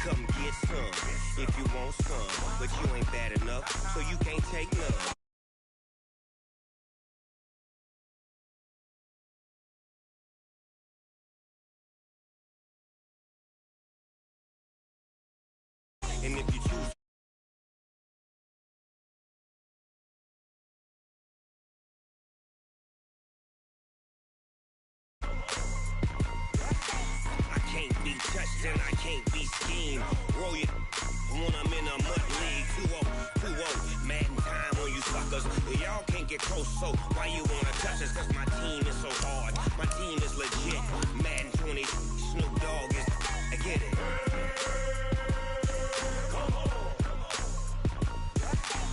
come get some if you want some, but you ain't bad enough, so you can't take none. And if you choose I can't be touched and I can't be schemed. Roll it when I'm in a mud league. 2-0, Madden time on you suckers. Y'all can't get close, so why you wanna touch us? Cause my team is so hard. My team is legit. Madden 20, Snoop Dogg is, I get it.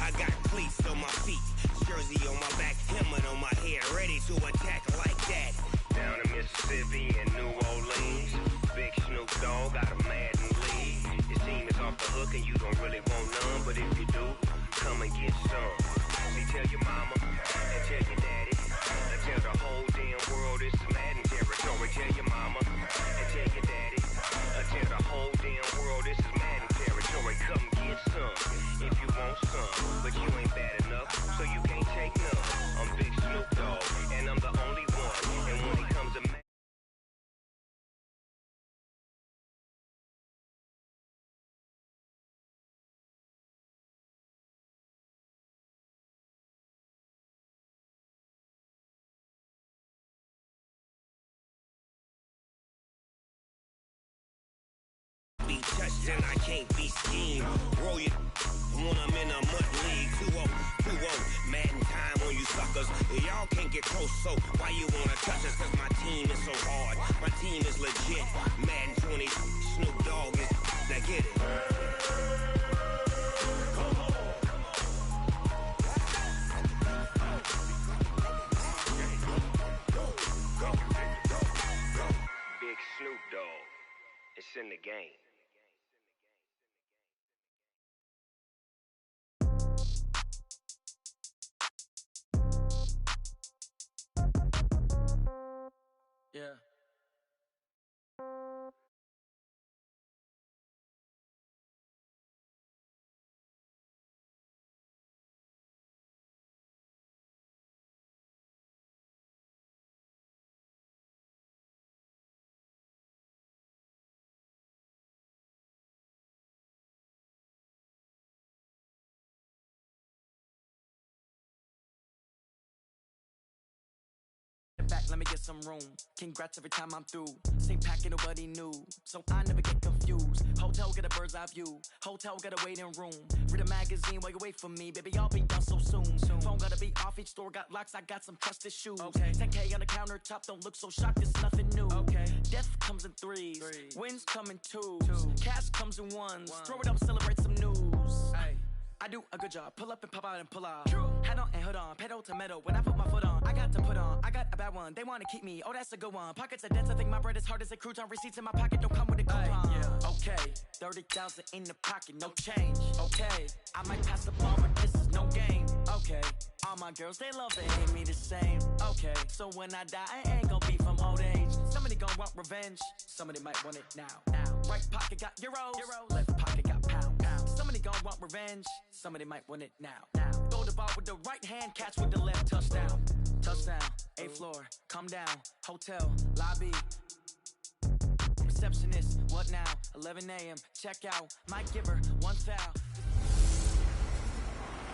I got cleats on my feet, jersey on my back, helmet on my head, ready to attack like that. Down in Mississippi and New Orleans, big Snoop Dogg got a Madden lead. Your team is off the hook and you don't really want none, but if you do, come and get some. See, tell your mama and tell your daddy, and tell the whole damn world this is Madden territory. Tell your mama and tell your daddy, and tell the whole damn world this is Madden territory. Come get some if you want some, but you ain't bad enough, so you can't take none. I'm Big Snoop Dogg, and I'm the only one, and when it comes to be touched and I can't be schemed. Roll it when I'm in a mud league. 2-0, Madden time on you suckers. Y'all can't get close, so why you wanna touch us? Cause my team is so hard. My team is legit. Madden 20, Snoop Dogg is, now get it. Big Snoop Dogg, it's in the game. Yeah. Back, let me get some room. Congrats every time I'm through. Same packet, nobody knew, so I never get confused. Hotel, get a bird's eye view. Hotel, got a waiting room. Read a magazine while you wait for me, baby. I'll be done so soon. Phone gotta be off. Each store got locks. I got some trusted shoes. Okay. 10K on the countertop. Don't look so shocked. It's nothing new. Okay. Death comes in threes. Wins come in twos. Cash comes in ones. Throw it up, celebrate some news. Ay. I do a good job. Pull up and pop out and pull out. True. Head on and hood on. Pedal to metal. When I put my foot on, I got to put on. I got a bad one. They want to keep me. Oh, that's a good one. Pockets are dense. I think my bread is hard as a crouton. Receipts in my pocket don't come with a coupon. Yeah. Okay. 30,000 in the pocket. No change. Okay. I might pass the ball, but this is no game. Okay. All my girls, they love and hate me the same. Okay. So when I die, I ain't gonna be from old age. Somebody gonna want revenge. Somebody might want it now. Right pocket got euros. Left pocket got pounds. Somebody gon' want revenge. Somebody might want it now. Throw the ball with the right hand, catch with the left. Touchdown. Touchdown. 8th floor. Come down. Hotel. Lobby. Receptionist. What now? 11 a.m. Check out. Might give her one foul.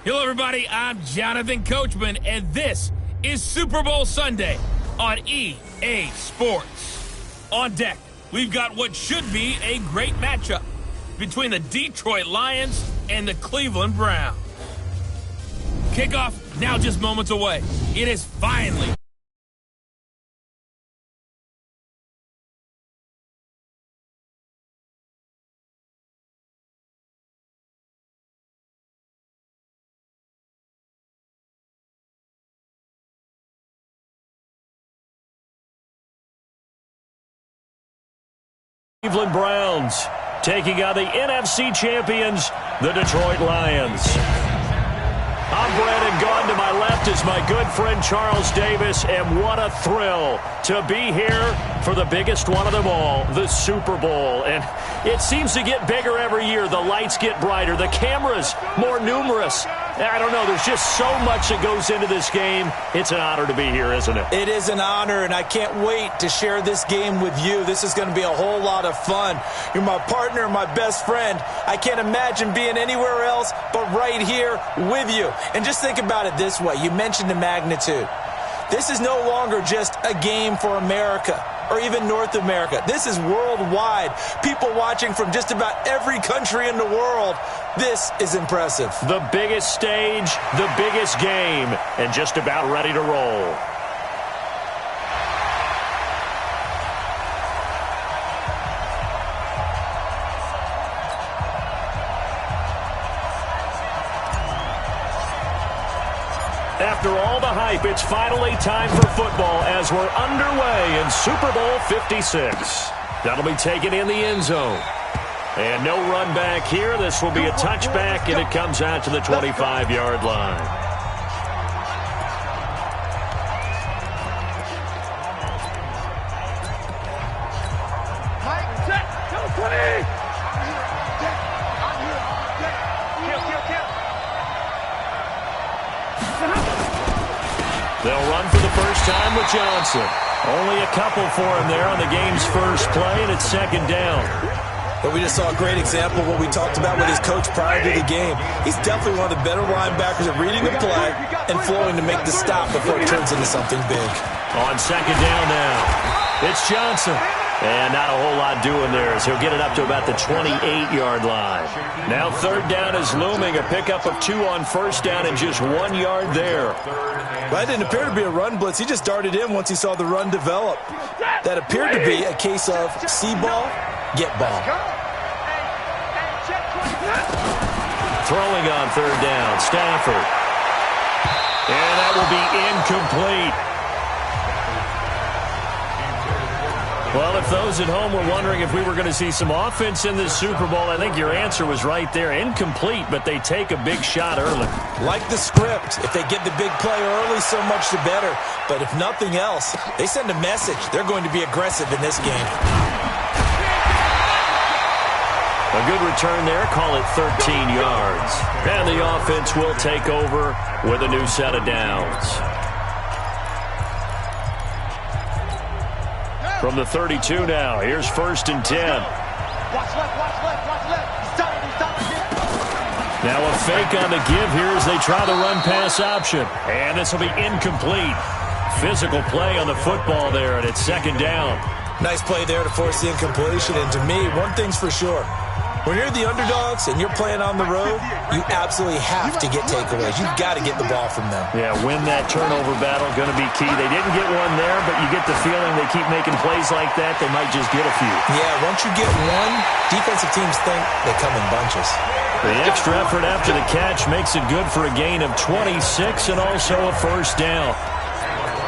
Hello, everybody. I'm Jonathan Coachman, and this is Super Bowl Sunday on EA Sports. On deck, we've got what should be a great matchup between the Detroit Lions and the Cleveland Browns. Kickoff now just moments away. It is finally Cleveland Browns taking on the NFC champions, the Detroit Lions. I'm Brandon Gaughan. To my left is my good friend Charles Davis, and what a thrill to be here for the biggest one of them all, the Super Bowl. And it seems to get bigger every year. The lights get brighter, the cameras more numerous. I don't know, there's just so much that goes into this game. It's an honor to be here, isn't it? It is an honor, and I can't wait to share this game with you. This is going to be a whole lot of fun. You're my partner, my best friend. I can't imagine being anywhere else but right here with you. And just think about it this way. You mentioned the magnitude. This is no longer just a game for America or even North America. This is worldwide. People watching from just about every country in the world. This is impressive. The biggest stage, the biggest game, and just about ready to roll. After all the hype, it's finally time for football as we're underway in Super Bowl 56. That'll be taken in the end zone. And no run back here. This will be a touchback, and it comes out to the 25-yard line. Mike, set, go 20! They'll run for the first time with Johnson. Only a couple for him there on the game's first play, and it's second down. But we just saw a great example of what we talked about with his coach prior to the game. He's definitely one of the better linebackers at reading the play and flowing to make the stop before it turns into something big. On second down now, it's Johnson. And not a whole lot doing there as he'll get it up to about the 28-yard line. Now third down is looming, a pickup of 2 on first down and just 1 yard there. That didn't appear to be a run blitz. He just darted in once he saw the run develop. That appeared to be a case of see ball, get ball. Throwing on third down, Stafford. And that will be incomplete. Well, if those at home were wondering if we were going to see some offense in this Super Bowl, I think your answer was right there. Incomplete, but they take a big shot early. Like the script. If they get the big play early, so much the better. But if nothing else, they send a message. They're going to be aggressive in this game. A good return there. Call it 13 yards. And the offense will take over with a new set of downs. From the 32 now, here's 1st and 10. Watch left, watch left, watch left. Stop it. Now a fake on the give here as they try the run-pass option. And this will be incomplete. Physical play on the football there, and it's second down. Nice play there to force the incompletion. And to me, one thing's for sure. When you're the underdogs and you're playing on the road, you absolutely have to get takeaways. You've got to get the ball from them. Yeah, win that turnover battle, going to be key. They didn't get one there, but you get the feeling they keep making plays like that, they might just get a few. Yeah, once you get one, defensive teams think they come in bunches. The extra effort after the catch makes it good for a gain of 26 and also a first down.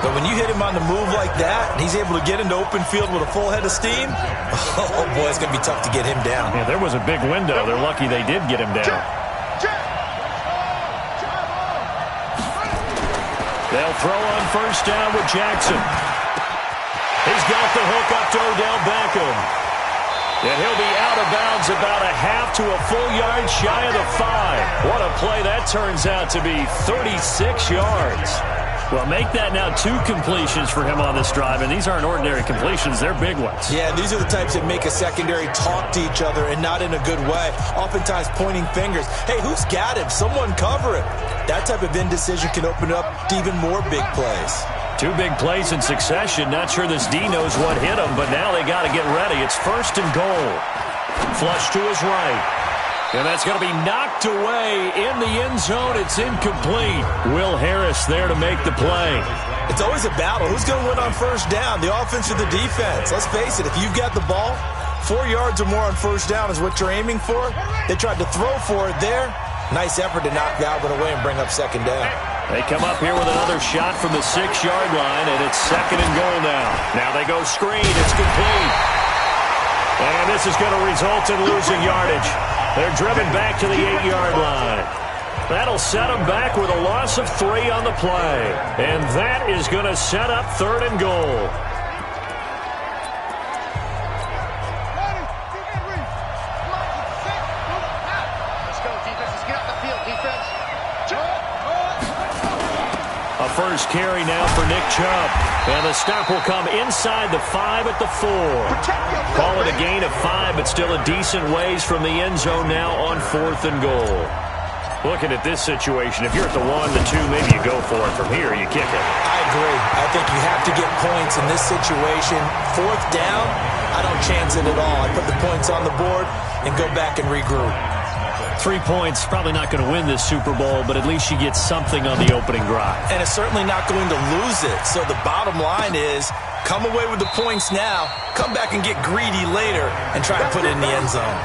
But when you hit him on the move like that, and he's able to get into open field with a full head of steam, oh boy, it's going to be tough to get him down. Yeah, there was a big window. They're lucky they did get him down. They'll throw on first down with Jackson. He's got the hook up to Odell Beckham. And he'll be out of bounds about a half to a full yard shy of the 5. What a play that turns out to be, 36 yards. Well, make that now 2 completions for him on this drive, and these aren't ordinary completions. They're big ones. Yeah, these are the types that make a secondary talk to each other and not in a good way. Oftentimes pointing fingers. Hey, who's got him? Someone cover him. That type of indecision can open up to even more big plays. 2 big plays in succession. Not sure this D knows what hit him, but now they got to get ready. It's 1st and goal. Flush to his right. And that's going to be knocked away in the end zone. It's incomplete. Will Harris there to make the play. It's always a battle. Who's going to win on first down, the offense or the defense? Let's face it, if you've got the ball, 4 yards or more on first down is what you're aiming for. They tried to throw for it there. Nice effort to knock that one away and bring up second down. They come up here with another shot from the 6-yard line, and it's 2nd and goal now. Now they go screen. It's complete. And this is going to result in losing yardage. They're driven back to the 8-yard line. That'll set them back with a loss of 3 on the play. And that is going to set up 3rd and goal. A first carry now for Nick Chubb. And the stop will come inside the 5 at the 4. Call it a gain of 5, but still a decent ways from the end zone now on 4th and goal. Looking at this situation, if you're at the 1, the 2, maybe you go for it. From here, you kick it. I agree. I think you have to get points in this situation. 4th down, I don't chance it at all. I put the points on the board and go back and regroup. 3 points, probably not going to win this Super Bowl, but at least you get something on the opening drive. And it's certainly not going to lose it. So the bottom line is, come away with the points now, come back and get greedy later, and try to put it in the end zone.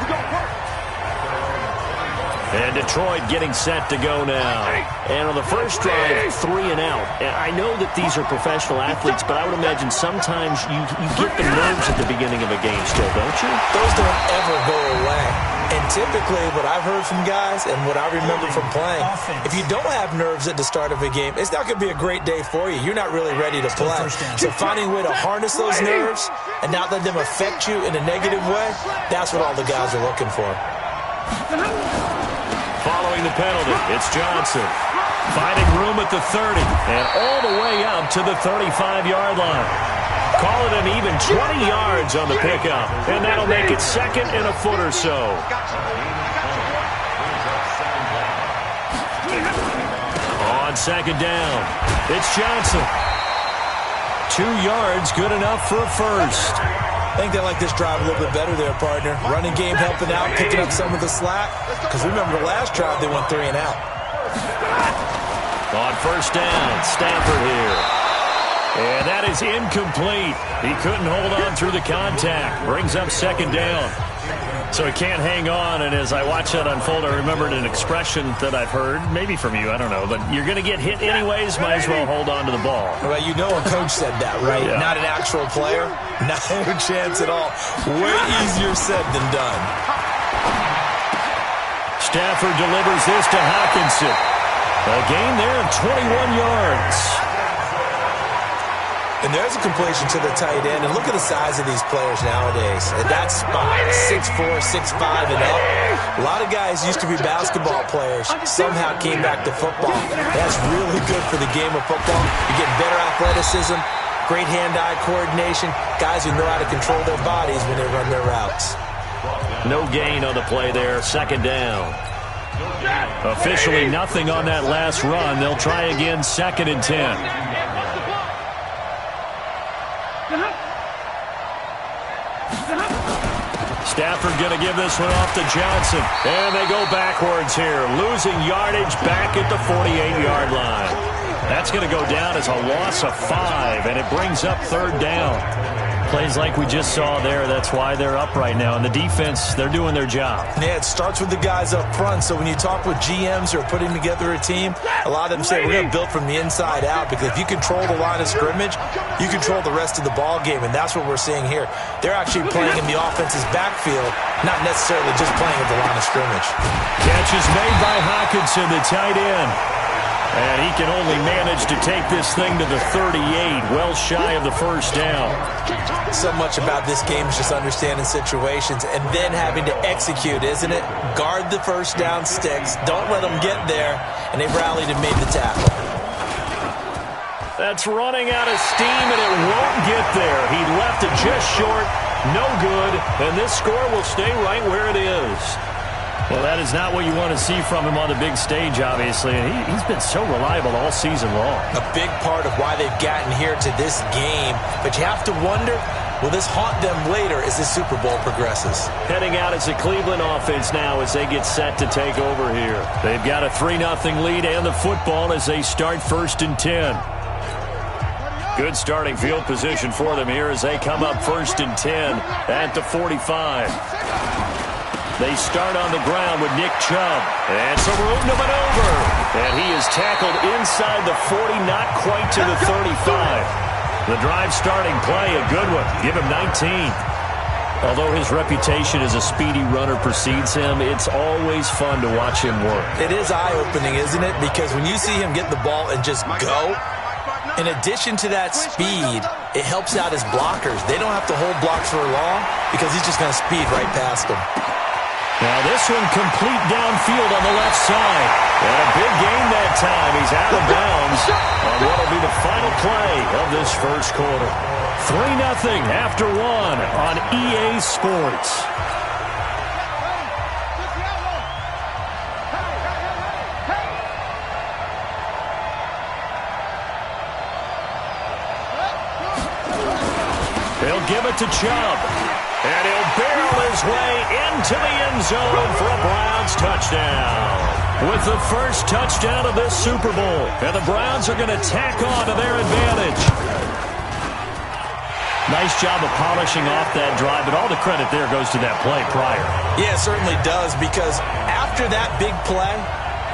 And Detroit getting set to go now. And on the first drive, 3 and out. And I know that these are professional athletes, but I would imagine sometimes you get the nerves at the beginning of a game still, don't you? Those don't ever go away. And typically, what I've heard from guys and what I remember from playing, if you don't have nerves at the start of a game, it's not going to be a great day for you. You're not really ready to play. So finding a way to harness those nerves and not let them affect you in a negative way, that's what all the guys are looking for. Following the penalty, it's Johnson. Finding room at the 30 and all the way up to the 35-yard line. Call it an even 20 yards on the pickup, and that'll make it 2nd and a foot or so. On 2nd down, it's Johnson. 2 yards, good enough for a first. I think they like this drive a little bit better there, partner. Running game helping out, picking up some of the slack. Because remember the last drive, they went 3 and out. On 1st down, Stafford here. And that is incomplete. He couldn't hold on through the contact. Brings up 2nd down. So he can't hang on, and as I watch that unfold, I remembered an expression that I've heard, maybe from you, I don't know, but you're going to get hit anyways, might as well hold on to the ball. Well, you know a coach said that, right? Yeah. Not an actual player. Not a chance at all. Way easier said than done. Stafford delivers this to Hockenson. A gain there of 21 yards. And there's a completion to the tight end. And look at the size of these players nowadays. At that spot, 6'4", 6'5", and up. A lot of guys used to be basketball players. Somehow came back to football. That's really good for the game of football. You're getting better athleticism, great hand-eye coordination, guys who know how to control their bodies when they run their routes. No gain on the play there, 2nd down. Officially nothing on that last run. They'll try again, 2nd and 10. Stafford going to give this one off to Johnson. And they go backwards here. Losing yardage back at the 48-yard line. That's going to go down as a loss of 5, and it brings up 3rd down. Plays like we just saw there. That's why they're up right now. And the defense, they're doing their job. Yeah, it starts with the guys up front. So when you talk with GMs who are putting together a team, a lot of them say we're going to build from the inside out, because if you control the line of scrimmage, you control the rest of the ball game, and that's what we're seeing here. They're actually playing in the offense's backfield, not necessarily just playing at the line of scrimmage. Catch is made by Hockenson, the tight end. And he can only manage to take this thing to the 38, well shy of the 1st down. So much about this game is just understanding situations and then having to execute, isn't it? Guard the 1st down sticks. Don't let them get there. And they've rallied and made the tackle. That's running out of steam, and it won't get there. He left it just short. No good. And this score will stay right where it is. Well, that is not what you want to see from him on the big stage, obviously. And he's been so reliable all season long. A big part of why they've gotten here to this game. But you have to wonder, will this haunt them later as this Super Bowl progresses? Heading out as the Cleveland offense now as they get set to take over here. They've got a 3-0 lead and the football as they start 1st and 10. Good starting field position for them here as they come up 1st and 10 at the 45. They start on the ground with Nick Chubb. And some room to maneuver. And he is tackled inside the 40, not quite to the 35. The drive starting play, a good one. Give him 19. Although his reputation as a speedy runner precedes him, it's always fun to watch him work. It is eye-opening, isn't it? Because when you see him get the ball and just go, in addition to that speed, it helps out his blockers. They don't have to hold blocks for long because he's just going to speed right past them. Now this one complete downfield on the left side. And a big gain that time. He's out of bounds on what will be the final play of this first quarter. 3-0 after one on EA Sports. He'll give it to Chubb. And he'll barrel his way into the end zone for a Browns touchdown. With the first touchdown of this Super Bowl. And the Browns are going to tack on to their advantage. Nice job of polishing off that drive, but all the credit there goes to that play prior. Yeah, it certainly does, because after that big play,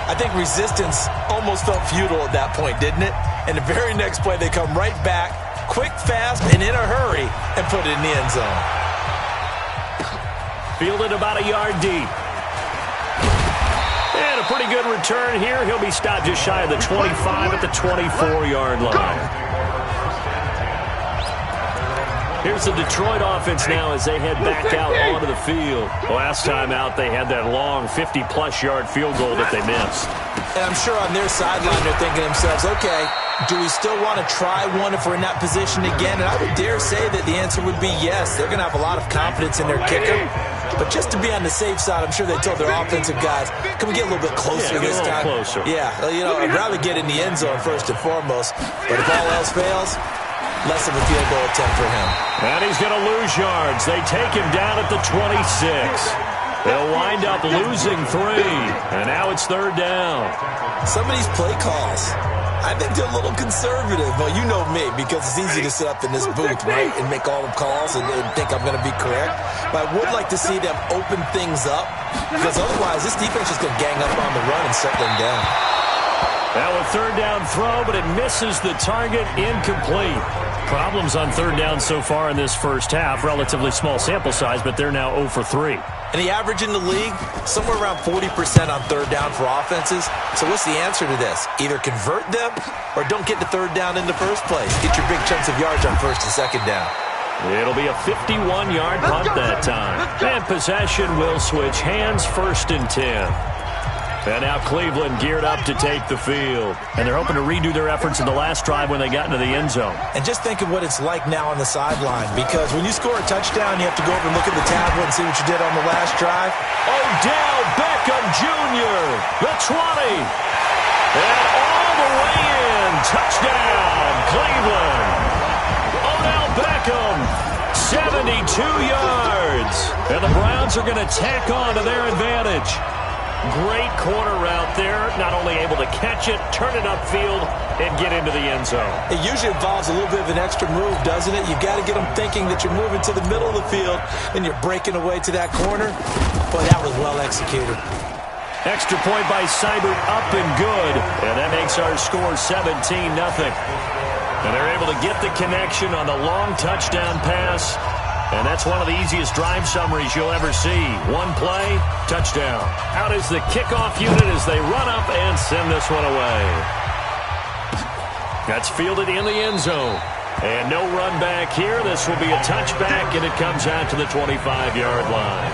I think resistance almost felt futile at that point, didn't it? And the very next play, they come right back, quick, fast, and in a hurry, and put it in the end zone. Fielded about a yard deep. And a pretty good return here. He'll be stopped just shy of the 25 at the 24-yard line. Here's the Detroit offense now as they head back out onto the field. Last time out, they had that long 50-plus yard field goal that they missed. And I'm sure on their sideline they're thinking to themselves, okay, do we still want to try one if we're in that position again? And I would dare say that the answer would be yes. They're going to have a lot of confidence in their kicker. But just to be on the safe side, I'm sure they told their offensive guys, can we get a little bit closer this time? Closer. Yeah, you know, I'd rather get in the end zone first and foremost. But if all else fails, less of a field goal attempt for him. And he's going to lose yards. They take him down at the 26. They'll wind up losing 3. And now it's third down. Some of these play calls, I think they're a little conservative. Well, you know me, because it's easy to sit up in this booth, right, and make all the calls and think I'm going to be correct. But I would like to see them open things up, because otherwise this defense is going to gang up on the run and shut them down. Now a third down throw, but it misses the target, incomplete. Problems on third down so far in this first half. Relatively small sample size, but they're now 0 for 3. And the average in the league, somewhere around 40% on third down for offenses. So what's the answer to this? Either convert them or don't get the third down in the first place. Get your big chunks of yards on first and second down. It'll be a 51-yard punt that time. And possession will switch hands, 1st and 10. And now Cleveland geared up to take the field. And they're hoping to redo their efforts in the last drive when they got into the end zone. And just think of what it's like now on the sideline. Because when you score a touchdown, you have to go over and look at the tablet and see what you did on the last drive. Odell Beckham Jr., the 20. And all the way in. Touchdown, Cleveland. Odell Beckham, 72 yards. And the Browns are going to tack on to their advantage. Great corner route there. Not only able to catch it, turn it upfield, and get into the end zone. It usually involves a little bit of an extra move, doesn't it? You've got to get them thinking that you're moving to the middle of the field and you're breaking away to that corner. Boy, that was well executed. Extra point by Seibert, up and good. And that makes our score 17-0. And they're able to get the connection on the long touchdown pass. And that's one of the easiest drive summaries you'll ever see. One play, touchdown. Out is the kickoff unit as they run up and send this one away. That's fielded in the end zone. And no run back here. This will be a touchback, and it comes out to the 25-yard line.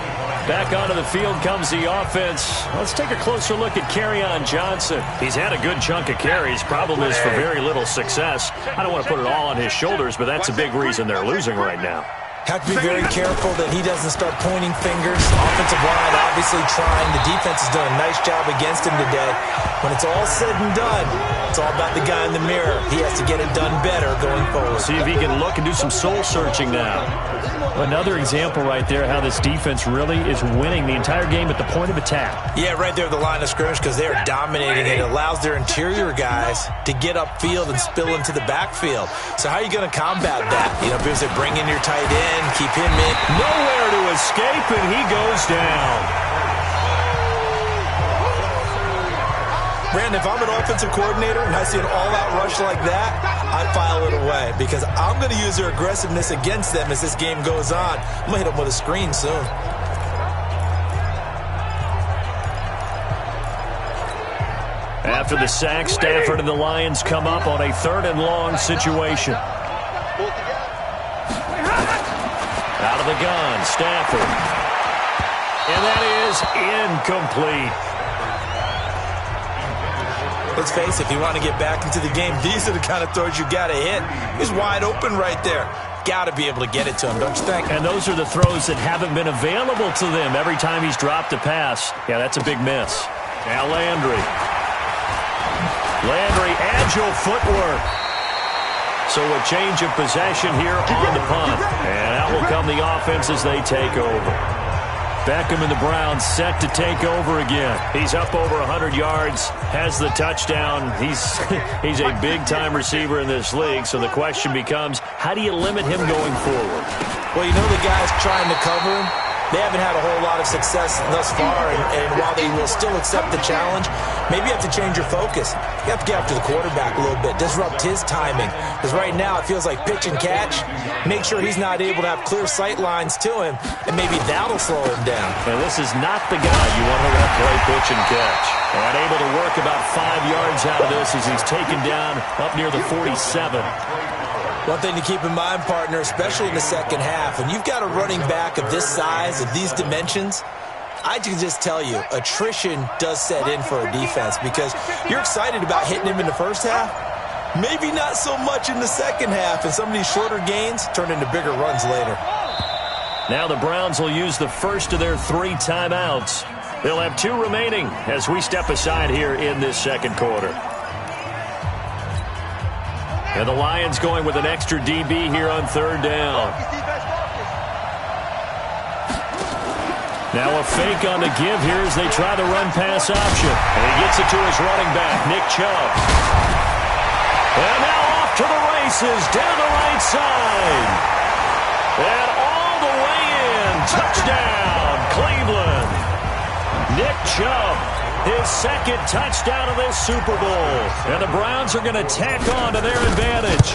Back onto the field comes the offense. Let's take a closer look at Kerryon Johnson. He's had a good chunk of carries. Problem is for very little success. I don't want to put it all on his shoulders, but that's a big reason they're losing right now. Have to be very careful that he doesn't start pointing fingers. Offensive line obviously trying. The defense has done a nice job against him today. When it's all said and done, it's all about the guy in the mirror. He has to get it done better going forward. See if he can look and do some soul searching now. Another example right there how this defense really is winning the entire game at the point of attack. Yeah, right there at the line of scrimmage because they are dominating. It allows their interior guys to get upfield and spill into the backfield. So how are you going to combat that? You know, because they bring in your tight end, keep him in. Nowhere to escape, and he goes down. Brandon, if I'm an offensive coordinator and I see an all-out rush like that, I file it away because I'm going to use their aggressiveness against them as this game goes on. I'm going to hit them with a screen soon. After the sack, Stafford and the Lions come up on a 3rd and long situation. Out of the gun, Stafford. And that is incomplete. Let's face it, if you want to get back into the game, these are the kind of throws you got to hit. He's wide open right there. Got to be able to get it to him, don't you think? And those are the throws that haven't been available to them every time he's dropped a pass. Yeah, that's a big miss. Now Landry. Landry, agile footwork. So a change of possession here on the punt. And out will come the offense as they take over. Beckham and the Browns set to take over again. He's up over 100 yards, has the touchdown. He's a big-time receiver in this league, so the question becomes, how do you limit him going forward? Well, you know the guys trying to cover him, they haven't had a whole lot of success thus far, and while they will still accept the challenge, maybe you have to change your focus. You have to get after the quarterback a little bit, disrupt his timing, because right now it feels like pitch and catch. Make sure he's not able to have clear sight lines to him, and maybe that'll slow him down. And this is not the guy you want to let play pitch and catch. And able to work about 5 yards out of this as he's taken down up near the 47. One thing to keep in mind, partner, especially in the second half, when you've got a running back of this size, of these dimensions, I can just tell you, attrition does set in for a defense because you're excited about hitting him in the first half, maybe not so much in the second half, and some of these shorter gains turn into bigger runs later. Now the Browns will use the first of their 3 timeouts. They'll have 2 remaining as we step aside here in this second quarter. And the Lions going with an extra DB here on 3rd down. Now a fake on the give here as they try the run-pass option. And he gets it to his running back, Nick Chubb. And now off to the races down the right side. And all the way in. Touchdown, Cleveland. Nick Chubb, his 2nd touchdown of this Super Bowl. And the Browns are going to tack on to their advantage.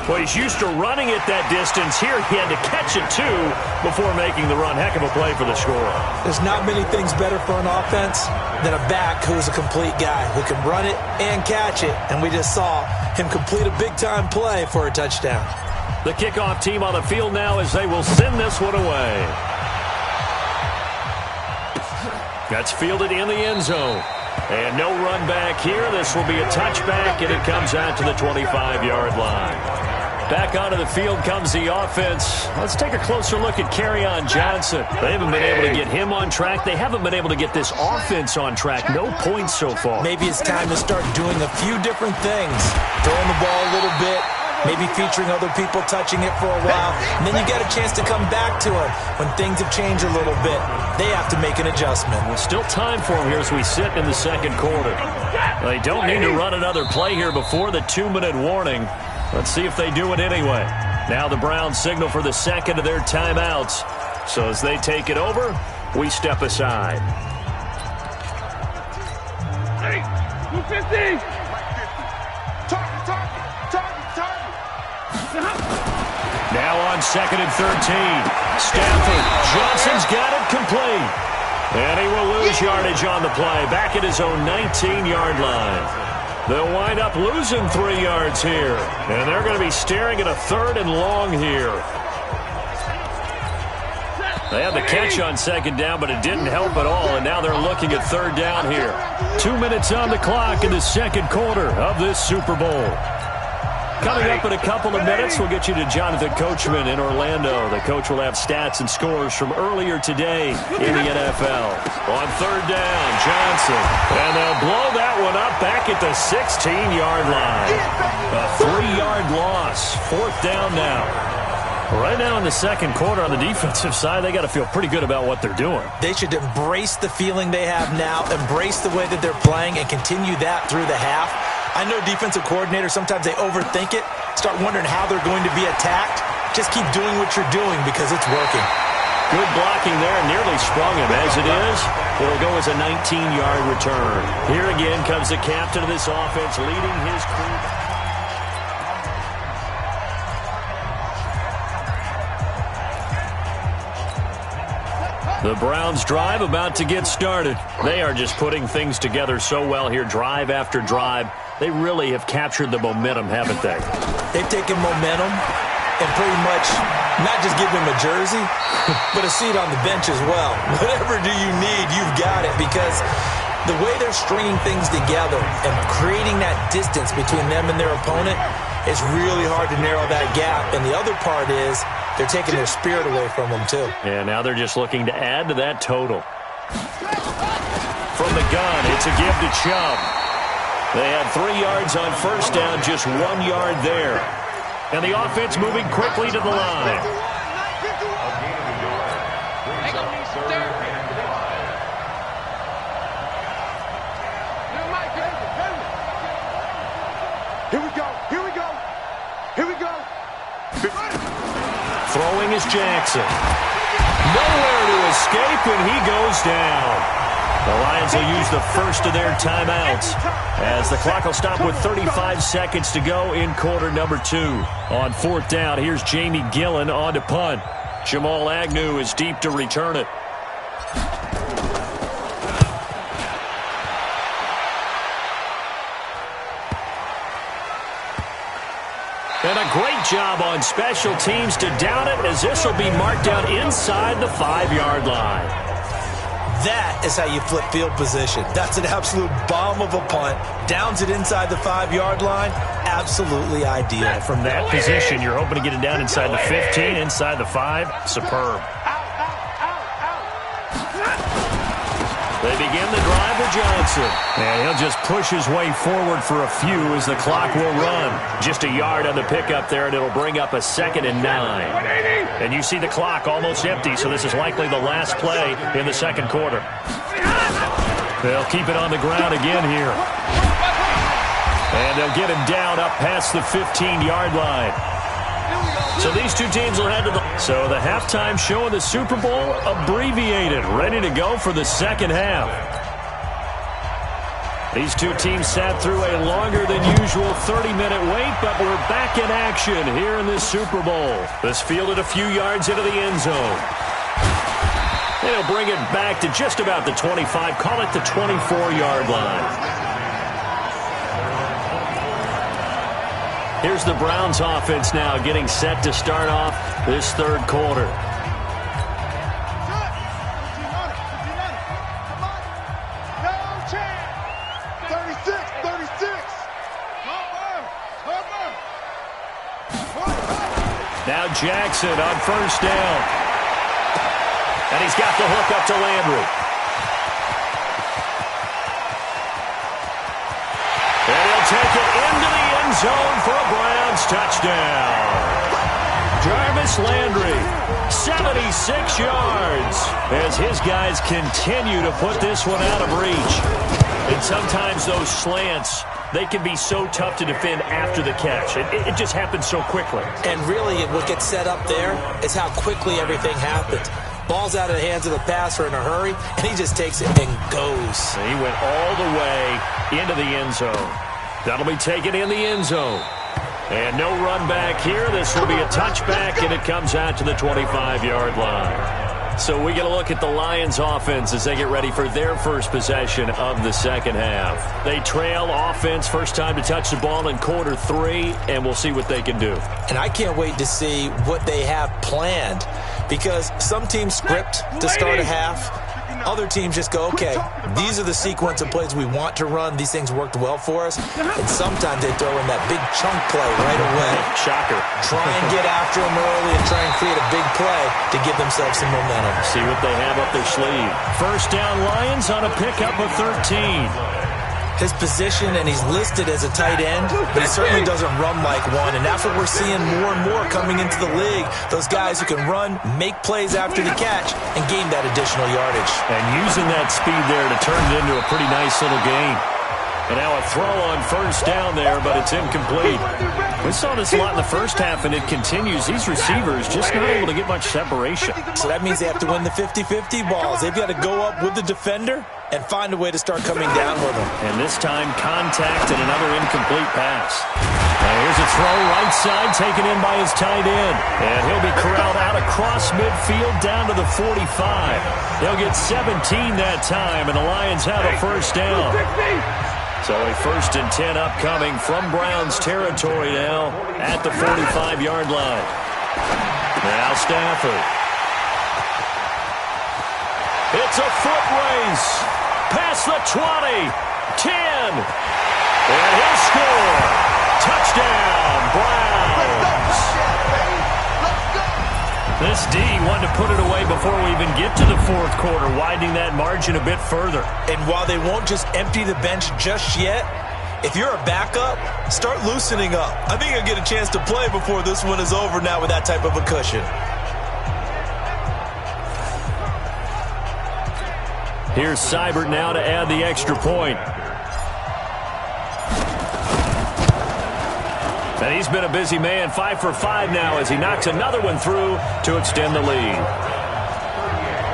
Well, he's used to running it that distance. Here he had to catch it, too, before making the run. Heck of a play for the score. There's not many things better for an offense than a back who is a complete guy who can run it and catch it. And we just saw him complete a big-time play for a touchdown. The kickoff team on the field now as they will send this one away. That's fielded in the end zone. And no run back here. This will be a touchback, and it comes out to the 25-yard line. Back onto the field comes the offense. Let's take a closer look at Kerryon Johnson. They haven't been able to get him on track. They haven't been able to get this offense on track. No points so far. Maybe it's time to start doing a few different things. Throwing the ball a little bit. Maybe featuring other people touching it for a while. And then you get a chance to come back to it when things have changed a little bit. They have to make an adjustment. Well, still time for them here as we sit in the second quarter. They don't need to run another play here before the 2-minute warning. Let's see if they do it anyway. Now the Browns signal for the 2nd of their timeouts. So as they take it over, we step aside. Hey, 250. Now on 2nd and 13. Stafford. Johnson's got it complete. And he will lose yardage on the play. Back at his own 19-yard line. They'll wind up losing 3 yards here. And they're going to be staring at a 3rd and long here. They had the catch on 2nd down, but it didn't help at all. And now they're looking at 3rd down here. 2 minutes on the clock in the second quarter of this Super Bowl. Coming up in a couple of minutes, we'll get you to Jonathan Coachman in Orlando. The coach will have stats and scores from earlier today in the NFL. On 3rd down, Johnson. And they'll blow that one up back at the 16-yard line. A 3-yard loss. 4th down now. Right now in the second quarter on the defensive side, they got to feel pretty good about what they're doing. They should embrace the feeling they have now, embrace the way that they're playing, and continue that through the half. I know defensive coordinators, sometimes they overthink it, start wondering how they're going to be attacked. Just keep doing what you're doing because it's working. Good blocking there, nearly sprung him. As it is, it'll go as a 19-yard return. Here again comes the captain of this offense, leading his crew. The Browns drive about to get started. They are just putting things together so well here, drive after drive. They really have captured the momentum, haven't they? They've taken momentum and pretty much not just give him a jersey, but a seat on the bench as well. Whatever do you need, you've got it, because the way they're stringing things together and creating that distance between them and their opponent is really hard to narrow that gap. And the other part is they're taking their spirit away from them, too. And now they're just looking to add to that total. From the gun, it's a give to Chubb. They had 3 yards on first down, just 1 yard there. And the offense moving quickly to the line. Here we go. Here we go. Here we go. Throwing is Jackson. Nowhere to escape, and he goes down. The Lions will use the first of their timeouts as the clock will stop with 35 seconds to go in quarter number 2. On 4th down, here's Jamie Gillen on to punt. Jamal Agnew is deep to return it. And a great job on special teams to down it, as this will be marked down inside the 5-yard line. That is how you flip field position. That's an absolute bomb of a punt. Downs it inside the 5-yard line. Absolutely ideal. And from that position, you're hoping to get it down inside the 15, inside the 5. Superb. They begin the drive with Johnson. And he'll just push his way forward for a few as the clock will run. Just a yard on the pickup there, and it'll bring up a 2nd and 9. And you see the clock almost empty, so this is likely the last play in the second quarter. They'll keep it on the ground again here. And they'll get him down up past the 15-yard line. So these two teams will head to the... So the halftime show of the Super Bowl abbreviated, ready to go for the second half. These two teams sat through a longer than usual 30-minute wait, but we're back in action here in this Super Bowl. This fielded a few yards into the end zone. They'll bring it back to just about the 25, call it the 24-yard line. Here's the Browns offense now getting set to start off this third quarter. Now Jackson on first down. And he's got the hook up to Landry. And he'll take it into the end zone for a Browns touchdown. Jarvis Landry, 76 yards, as his guys continue to put this one out of reach. And sometimes those slants, they can be so tough to defend after the catch. It just happens so quickly. And really, what gets set up there is how quickly everything happens. Ball's out of the hands of the passer in a hurry, and he just takes it and goes. And he went all the way into the end zone. That'll be taken in the end zone. And no run back here. This will be a touchback, and it comes out to the 25-yard line. So we get a look at the Lions offense as they get ready for their first possession of the second half. They trail offense, first time to touch the ball in quarter 3, and we'll see what they can do. And I can't wait to see what they have planned, because some teams script to start a half. Other teams just go, okay, these are the sequence of plays we want to run. These things worked well for us. And sometimes they throw in that big chunk play right away. Shocker. Try and get after them early and try and create a big play to give themselves some momentum. See what they have up their sleeve. First down Lions on a pickup of 13. His position, and he's listed as a tight end, but he certainly doesn't run like one, and that's what we're seeing more and more coming into the league. Those guys who can run, make plays after the catch, and gain that additional yardage. And using that speed there to turn it into a pretty nice little game. And now a throw on first down there, but it's incomplete. We saw this a lot in the first half, and it continues. These receivers just not able to get much separation. So that means they have to win the 50-50 balls. They've got to go up with the defender and find a way to start coming down with them. And this time, contact and another incomplete pass. And here's a throw right side taken in by his tight end. And he'll be corralled out across midfield down to the 45. They'll get 17 that time, and the Lions have a first down. So a 1st and 10 upcoming from Browns territory now at the 45-yard line. Now Stafford. It's a foot race. Past the 20. 10. And he'll score. Touchdown, Browns. This D wanted to put it away before we even get to the fourth quarter, widening that margin a bit further. And while they won't just empty the bench just yet, if you're a backup, start loosening up. I think you'll get a chance to play before this one is over now with that type of a cushion. Here's Seibert now to add the extra point. And he's been a busy man, 5 for 5 now as he knocks another one through to extend the lead.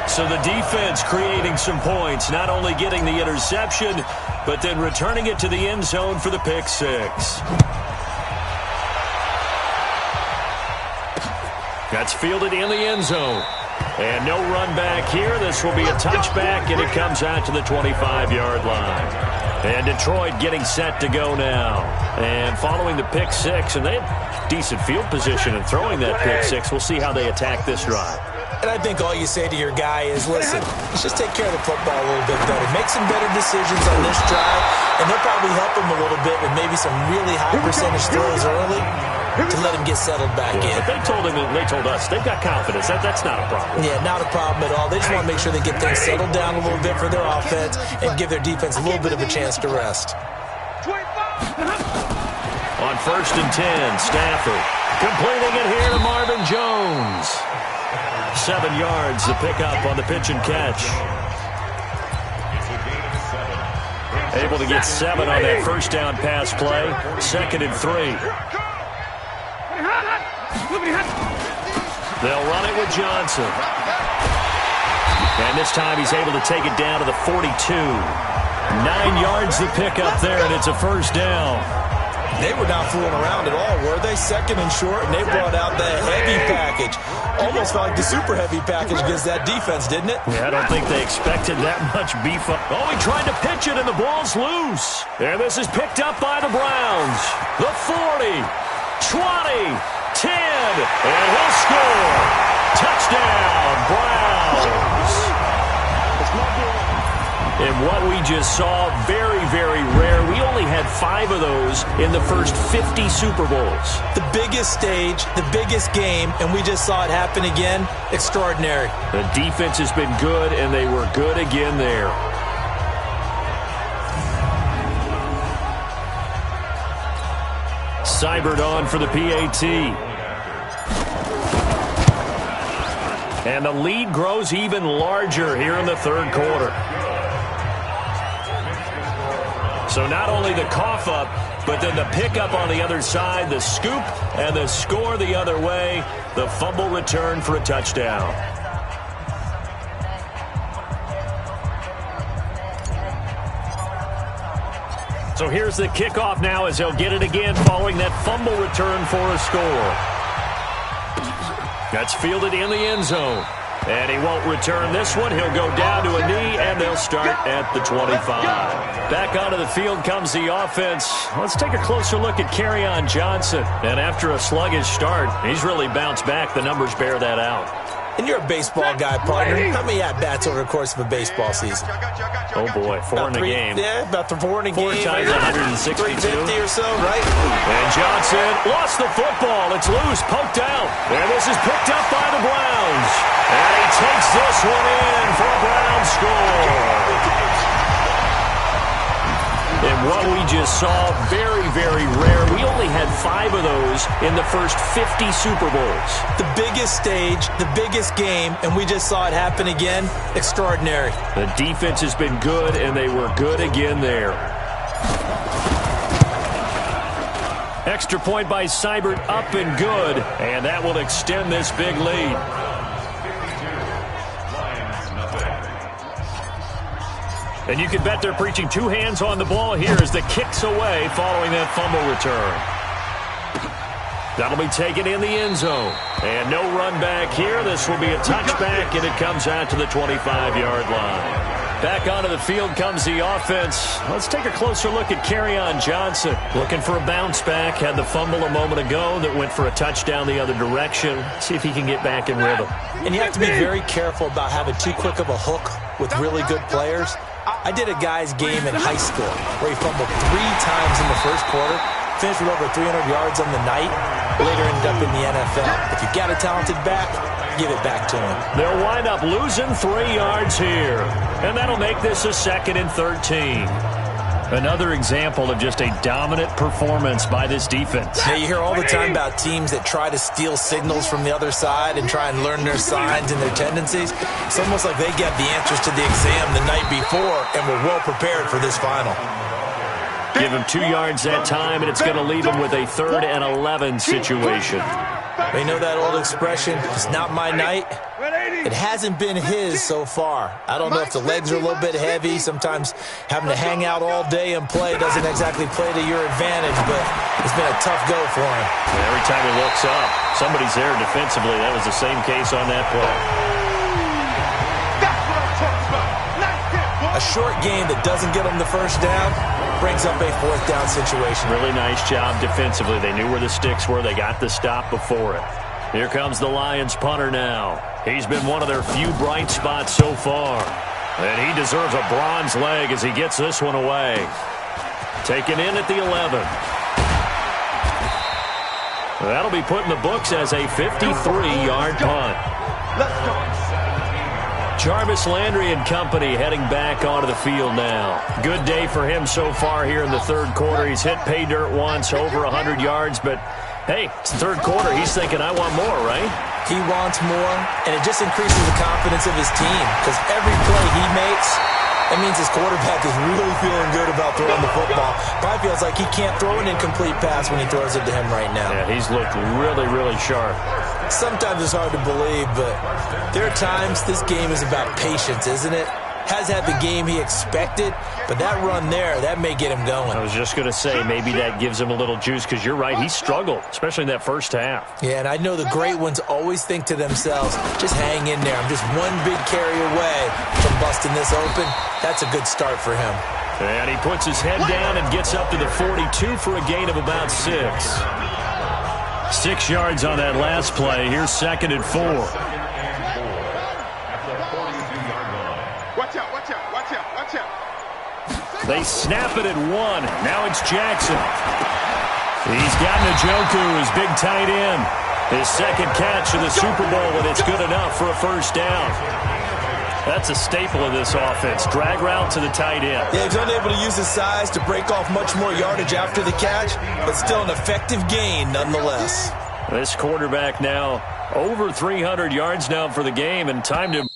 So the defense creating some points, not only getting the interception, but then returning it to the end zone for the pick six. That's fielded in the end zone. And no run back here. This will be a touchback, and it comes out to the 25-yard line. And Detroit getting set to go now. And following the pick six, and they have decent field position in throwing that pick six. We'll see how they attack this drive. And I think all you say to your guy is, listen, let's just take care of the football a little bit better. Make some better decisions on this drive, and they'll probably help him a little bit with maybe some really high percentage throws early to let him get settled back in. But they told him, and they told us, they've got confidence. That's not a problem. Yeah, not a problem at all. They just want to make sure they get things settled down a little bit for their offense and give their defense a little bit of a chance to rest. On 1st and 10, Stafford completing it here to Marvin Jones. 7 yards, the pickup on the pitch and catch. Able to get 7 on that first down pass play. 2nd and 3. They'll run it with Johnson. And this time he's able to take it down to the 42. 9 yards the pickup there, and it's a first down. They were not fooling around at all, were they? 2nd and short, and they brought out that heavy package. Almost felt like the super heavy package against that defense, didn't it? Yeah, I don't think they expected that much beef up. Oh, he tried to pitch it, and the ball's loose. And this is picked up by the Browns. The 40, 20, 10, and he'll score. Touchdown, Browns. And what we just saw, very, very rare. We only had 5 of those in the first 50 Super Bowls. The biggest stage, the biggest game, and we just saw it happen again. Extraordinary. The defense has been good, and they were good again there. Seibert on for the PAT. And the lead grows even larger here in the third quarter. So not only the cough up, but then the pickup on the other side, the scoop, and the score the other way, the fumble return for a touchdown. So here's the kickoff now as they'll get it again following that fumble return for a score. That's fielded in the end zone. And he won't return this one. He'll go down to a knee, and they'll start at the 25. Back onto the field comes the offense. Let's take a closer look at Kerryon Johnson. And after a sluggish start, he's really bounced back. The numbers bear that out. And you're a baseball guy, partner. How many at-bats over the course of a baseball season? Oh, boy. 4 in a game. Yeah, about 4 in a game. 4 times 162. 350 or so, right? And Johnson lost the football. It's loose, poked out. And this is picked up by the Browns. And he takes this one in for a Browns score. And what we just saw, very, very rare. We only had 5 of those in the first 50 Super Bowls. The biggest stage, the biggest game, and we just saw it happen again. Extraordinary. The defense has been good, and they were good again there. Extra point by Seibert, up and good, and that will extend this big lead. And you can bet they're preaching two hands on the ball here as the kick's away following that fumble return. That'll be taken in the end zone. And no run back here. This will be a touchback, and it comes out to the 25-yard line. Back onto the field comes the offense. Let's take a closer look at Kerryon Johnson. Looking for a bounce back. Had the fumble a moment ago that went for a touchdown the other direction. See if he can get back in rhythm. And you have to be very careful about having too quick of a hook with really good players. I did a guy's game in high school where he fumbled 3 times in the first quarter, finished with over 300 yards on the night, later ended up in the NFL. If you've got a talented back, give it back to him. They'll wind up losing 3 yards here, and that'll make this a 2nd and 13. Another example of just a dominant performance by this defense. Now, you hear all the time about teams that try to steal signals from the other side and try and learn their signs and their tendencies. It's almost like they get the answers to the exam the night before and were well prepared for this final. Give him 2 yards that time, and it's going to leave him with a 3rd and 11 situation. You know that old expression, it's not my night? It hasn't been his so far. I don't know if the legs are a little bit heavy. Sometimes having to hang out all day and play doesn't exactly play to your advantage, but it's been a tough go for him. Every time he looks up, somebody's there defensively. That was the same case on that play. A short game that doesn't get him the first down brings up a 4th down situation. Really nice job defensively. They knew where the sticks were. They got the stop before it. Here comes the Lions punter now. He's been one of their few bright spots so far. And he deserves a bronze leg as he gets this one away. Taken in at the 11. That'll be put in the books as a 53-yard punt. Let's go. Jarvis Landry and company heading back onto the field now. Good day for him so far here in the 3rd quarter. He's hit pay dirt once, over 100 yards, but hey, it's the 3rd quarter. He's thinking, I want more, right? He wants more, and it just increases the confidence of his team because every play he makes, it means his quarterback is really feeling good about throwing the football. Probably feels like he can't throw an incomplete pass when he throws it to him right now. Yeah, he's looked really, really sharp. Sometimes it's hard to believe, but there are times this game is about patience, isn't it? Has had the game he expected, but that run there, that may get him going. I was just going to say, maybe that gives him a little juice because you're right, he struggled, especially in that first half. Yeah, and I know the great ones always think to themselves, just hang in there. I'm just one big carry away from busting this open. That's a good start for him. And he puts his head down and gets up to the 42 for a gain of about 6. 6 yards on that last play. Here's 2nd and 4. Watch out, watch out, watch out, watch out. They snap it at 1. Now it's Jackson. He's got Njoku, his big tight end. His 2nd catch of the Super Bowl, and it's good enough for a first down. That's a staple of this offense. Drag route to the tight end. Yeah, he's unable to use his size to break off much more yardage after the catch, but still an effective gain nonetheless. This quarterback now over 300 yards now for the game, and time to...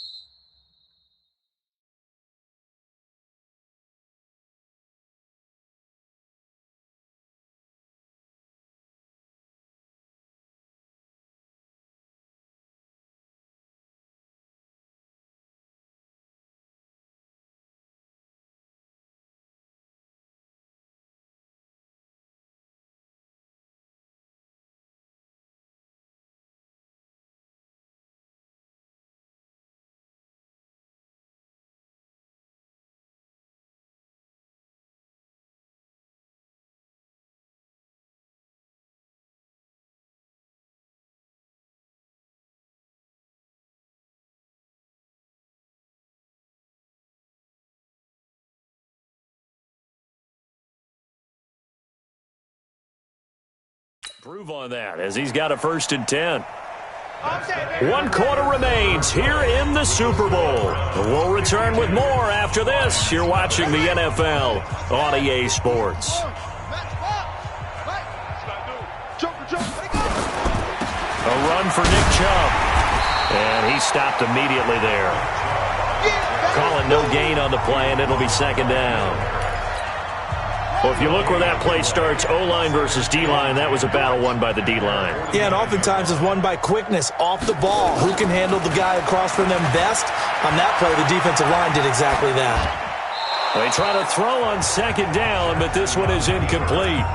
Prove on that as he's got a 1st and 10. 1 quarter remains here in the Super Bowl. We'll return with more after this. You're watching the NFL on EA Sports. A run for Nick Chubb. And he stopped immediately there. Calling no gain on the play, and it'll be 2nd down. Well, if you look where that play starts, O-line versus D-line, that was a battle won by the D-line. Yeah, and oftentimes it's won by quickness off the ball. Who can handle the guy across from them best? On that play, the defensive line did exactly that. They try to throw on second down, but this one is incomplete.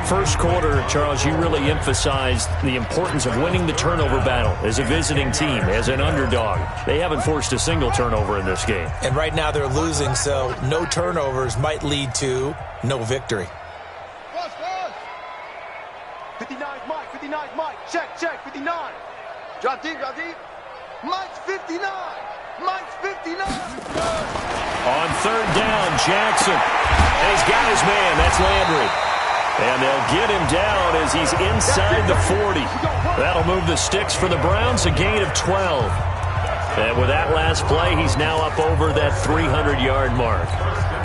First quarter, Charles, you really emphasized the importance of winning the turnover battle as a visiting team, as an underdog. They haven't forced a single turnover in this game. And right now they're losing, so no turnovers might lead to no victory. 59 Mike, 59 Mike, check, 59. Drop deep. Mike's 59. Mike's 59. On third down, Jackson. And he's got his man. That's Landry. And they'll get him down as he's inside the 40. That'll move the sticks for the Browns, a gain of 12. And with that last play, he's now up over that 300-yard mark.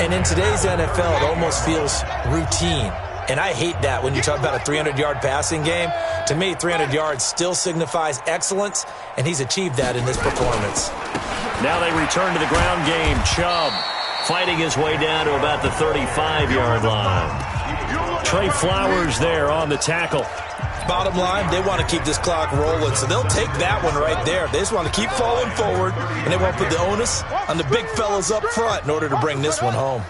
And in today's NFL, it almost feels routine. And I hate that when you talk about a 300-yard passing game. To me, 300 yards still signifies excellence, and he's achieved that in this performance. Now they return to the ground game. Chubb fighting his way down to about the 35-yard line. Trey Flowers there on the tackle. Bottom line, they want to keep this clock rolling, so they'll take that one right there. They just want to keep falling forward, and they want to put the onus on the big fellas up front in order to bring this one home.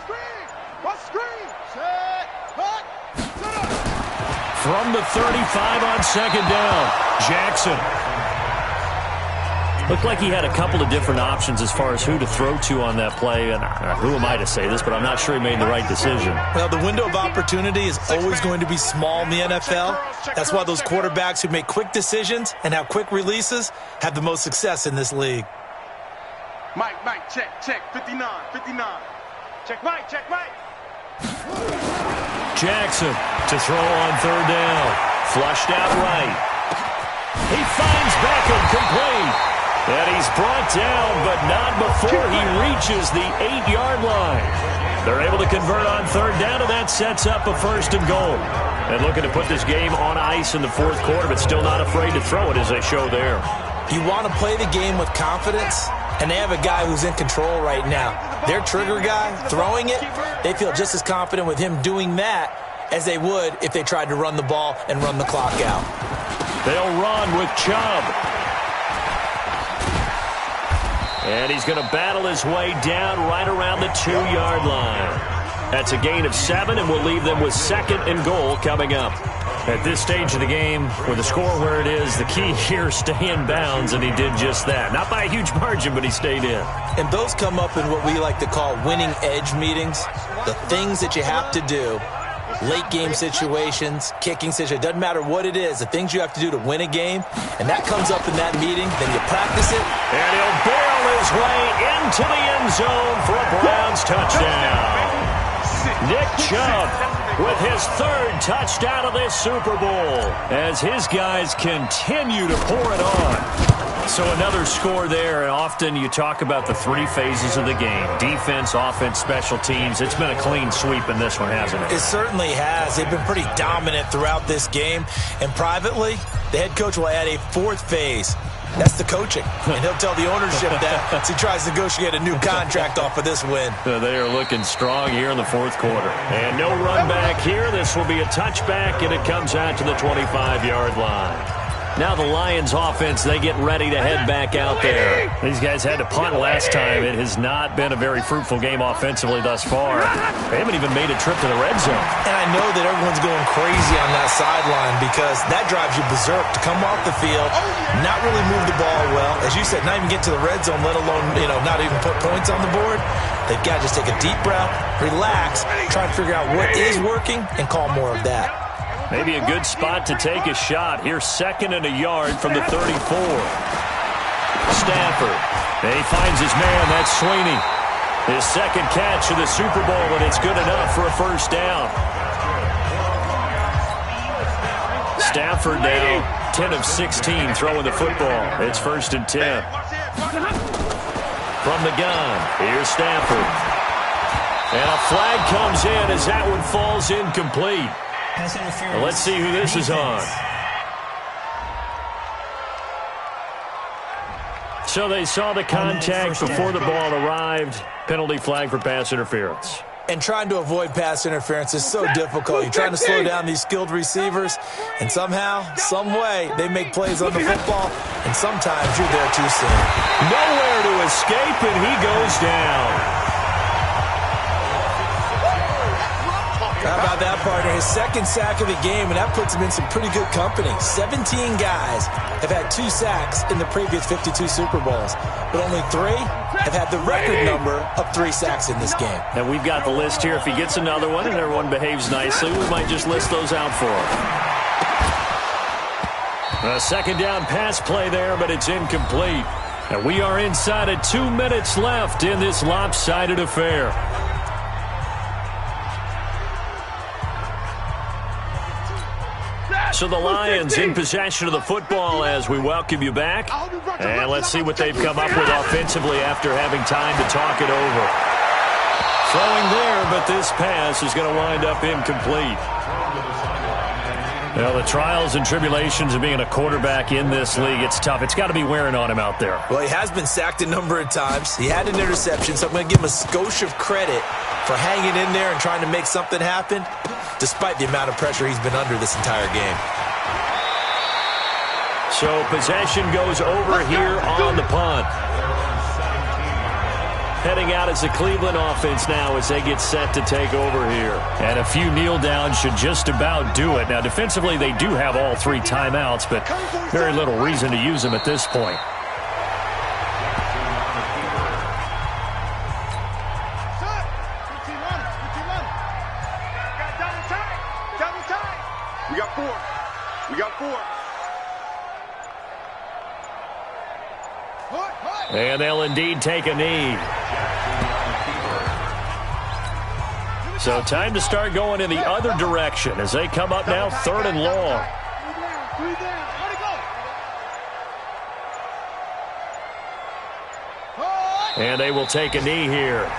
From the 35 on second down, Jackson. Looked like he had a couple of different options as far as who to throw to on that play. And who am I to say this, but I'm not sure he made the right decision. Well, the window of opportunity is always going to be small in the NFL. That's why those quarterbacks who make quick decisions and have quick releases have the most success in this league. Mike, check, 59. Check Mike. Jackson to throw on third down. Flushed out right. He finds Beckham complete. And he's brought down, but not before he reaches the 8-yard line. They're able to convert on third down, and that sets up a first and goal. And looking to put this game on ice in the fourth quarter, but still not afraid to throw it as they show there. You want to play the game with confidence, and they have a guy who's in control right now. Their trigger guy, throwing it, they feel just as confident with him doing that as they would if they tried to run the ball and run the clock out. They'll run with Chubb. And he's going to battle his way down right around the 2-yard line. That's a gain of 7, and we'll leave them with second and goal coming up. At this stage of the game, with the score where it is, the key here, stay in bounds, and he did just that. Not by a huge margin, but he stayed in. And those come up in what we like to call winning edge meetings. The things that you have to do. Late game situations, kicking situations, doesn't matter what it is, the things you have to do to win a game, and that comes up in that meeting, then you practice it. And he'll barrel his way into the end zone for a Browns touchdown. Nick Chubb with his third touchdown of this Super Bowl as his guys continue to pour it on. So another score there, and often you talk about the three phases of the game. Defense, offense, special teams. It's been a clean sweep in this one, hasn't it? It certainly has. They've been pretty dominant throughout this game. And privately, the head coach will add a fourth phase. That's the coaching. And he'll tell the ownership that as he tries to negotiate a new contract off of this win. They are looking strong here in the fourth quarter. And no run back here. This will be a touchback, and it comes out to the 25-yard line. Now the Lions offense, they get ready to head back out there. These guys had to punt last time. It has not been a very fruitful game offensively thus far. They haven't even made a trip to the red zone. And I know that everyone's going crazy on that sideline because that drives you berserk to come off the field, not really move the ball well. As you said, not even get to the red zone, let alone, not even put points on the board. They've got to just take a deep breath, relax, try to figure out what is working, and call more of that. Maybe a good spot to take a shot. Here's 2nd and a yard from the 34. Stafford. And he finds his man. That's Sweeney. His second catch of the Super Bowl, and it's good enough for a first down. Stafford now 10 of 16 throwing the football. It's 1st and 10. From the gun, here's Stafford. And a flag comes in as that one falls incomplete. Well, let's see who this is on. So they saw the contact before the ball arrived. Penalty flag for pass interference. and trying to avoid pass interference is so difficult. You're trying to slow down these skilled receivers, and somehow, some way, they make plays on the football, and sometimes you're there too soon. Nowhere to escape, and he goes down. How about that, partner? His second sack of the game, and that puts him in some pretty good company. 17 guys have had 2 sacks in the previous 52 Super Bowls, but only 3 have had the record number of 3 sacks in this game. And we've got the list here. If he gets another one and everyone behaves nicely, we might just list those out for him. A second down pass play there, but it's incomplete. And we are inside of 2 minutes left in this lopsided affair. So the Lions in possession of the football as we welcome you back. And let's see what they've come up with offensively after having time to talk it over. Throwing there, but this pass is going to wind up incomplete. Well, the trials and tribulations of being a quarterback in this league, it's tough. It's got to be wearing on him out there. Well, he has been sacked a number of times. He had an interception, so I'm going to give him a skosh of credit for hanging in there and trying to make something happen, despite the amount of pressure he's been under this entire game. So possession goes over here on the punt. Heading out as the Cleveland offense now as they get set to take over here. And a few kneel downs should just about do it. Now, defensively, they do have all 3 timeouts, but very little reason to use them at this point. We got 4. We got 4. And they'll indeed take a knee. So time to start going in the other direction as they come up now 3rd and long. 3 down. Let it go. And they will take a knee here.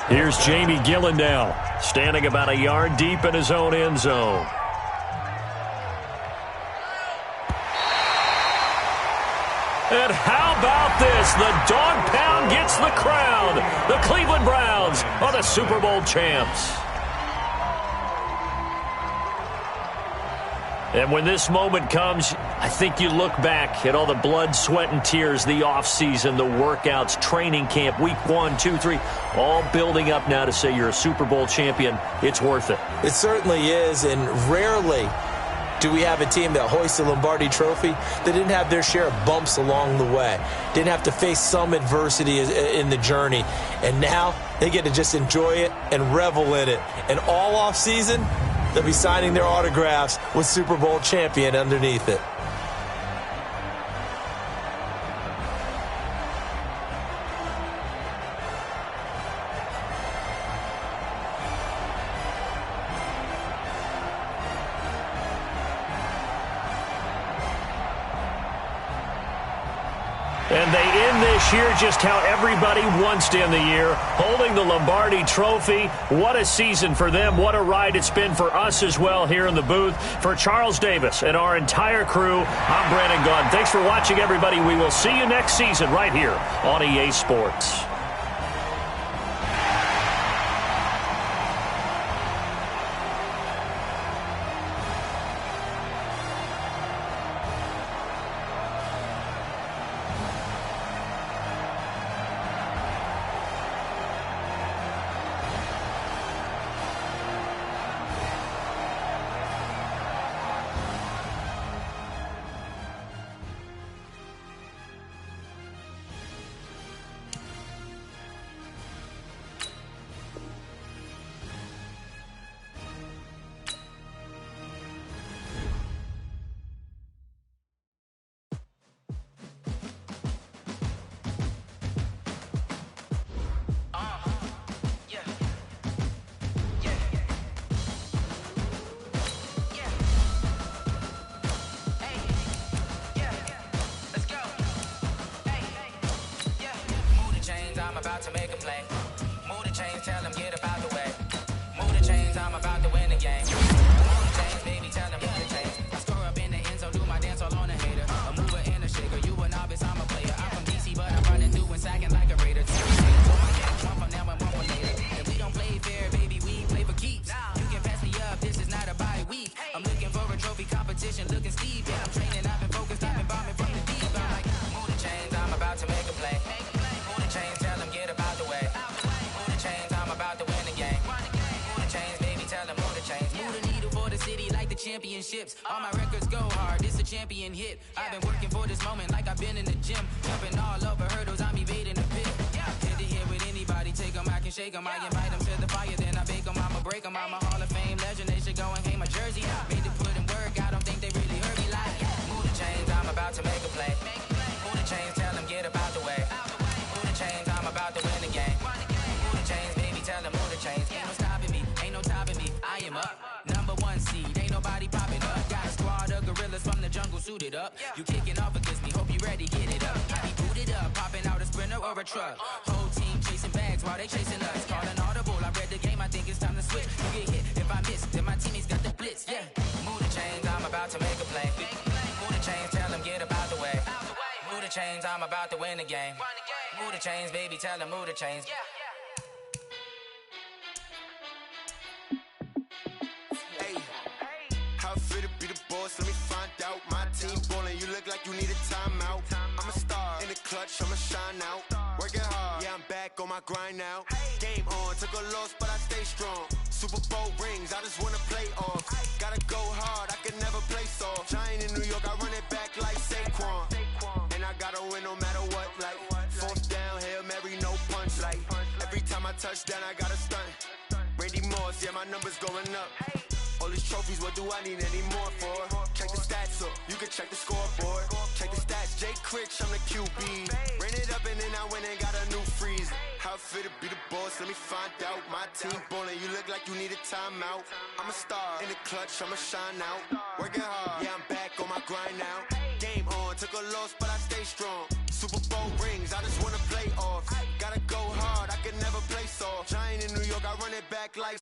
Here's Jamie Gillen now, standing about a yard deep in his own end zone. And how about this? The dog pound gets the crown. The Cleveland Browns are the Super Bowl champs. And when this moment comes, I think you look back at all the blood, sweat, and tears, the offseason, the workouts, training camp, week 1, 2, 3, all building up now to say you're a Super Bowl champion. It's worth it. It certainly is, and rarely do we have a team that hoists the Lombardi Trophy that didn't have their share of bumps along the way, didn't have to face some adversity in the journey, and now they get to just enjoy it and revel in it. And all offseason, they'll be signing their autographs with Super Bowl champion underneath it. And they end this year just how everybody wants to end the year, holding the Lombardi Trophy. What a season for them. What a ride it's been for us as well here in the booth. For Charles Davis and our entire crew, I'm Brandon Gaudin. Thanks for watching, everybody. We will see you next season right here on EA Sports. About to make a play. Move the chains, tell them get about the way. Move the chains, I'm about to win the game. Move the chains, baby, tell them move the chains. I score up in the end zone, do my dance all on a hater. A mover and a shaker, you a novice, I'm a player. I'm from DC, but I'm championships. All my records go hard, this a champion hit. I've been working for this moment like I've been in the gym. Jumping all over hurdles, I'm evading the pit. Head to head with anybody, take them, I can shake them. I invite them to the fire, then I bake them, I'ma break them. I'm a Hall of Fame legend, they should go and hang my jersey. Made to put in work, I don't think they really heard me like. Move the chains, I'm about to make a play. Move the chains, tell them get up out the way. Move the chains, I'm about to win the game. Move the chains, baby, tell them move the chains. Ain't no stopping me, ain't no topping me. I am up, #1 seed, ain't nobody popping up. Got a squad of gorillas from the jungle suited up. You kicking off against me, hope you ready, get it up. I be booted up, popping out a sprinter or a truck. Whole team chasing bags while they chasing us. Calling audible, I read the game, I think it's time to switch. You get hit, if I miss, then my teammates got the blitz, yeah. Move the chains, I'm about to make a play. Move the chains, tell them get up out the way. Move the chains, I'm about to win the game. Move the chains, baby, tell them move the chains. How fit to be the boss, let me find out. My team ballin', you look like you need a timeout. I'm a star, in the clutch, I'ma shine out. Working hard, yeah, I'm back on my grind now. Game on, took a loss, but I stay strong. Super Bowl rings, I just wanna play off. Gotta go hard, I can never play soft. Giant in New York, I run it back like Saquon. And I gotta win no matter what, like 4th down, Hail Mary, no punch. Like every time I touch down, I gotta stunt. Randy Moss, yeah, my numbers going up. All these trophies, what do I need any more for? Check the stats up, you can check the scoreboard. Check the stats, Jake Critch, I'm the QB. Ran it up and then I went and got a new freeze. How fit to be the boss, let me find out. My team ballin', you look like you need a timeout. I'm a star, in the clutch, I'ma shine out. Working hard, yeah, I'm back on my grind now. Game on, took a loss, but I stay strong. Super Bowl rings, I just wanna play off. Gotta go hard, I can never play soft. Giant in New York, I run it back like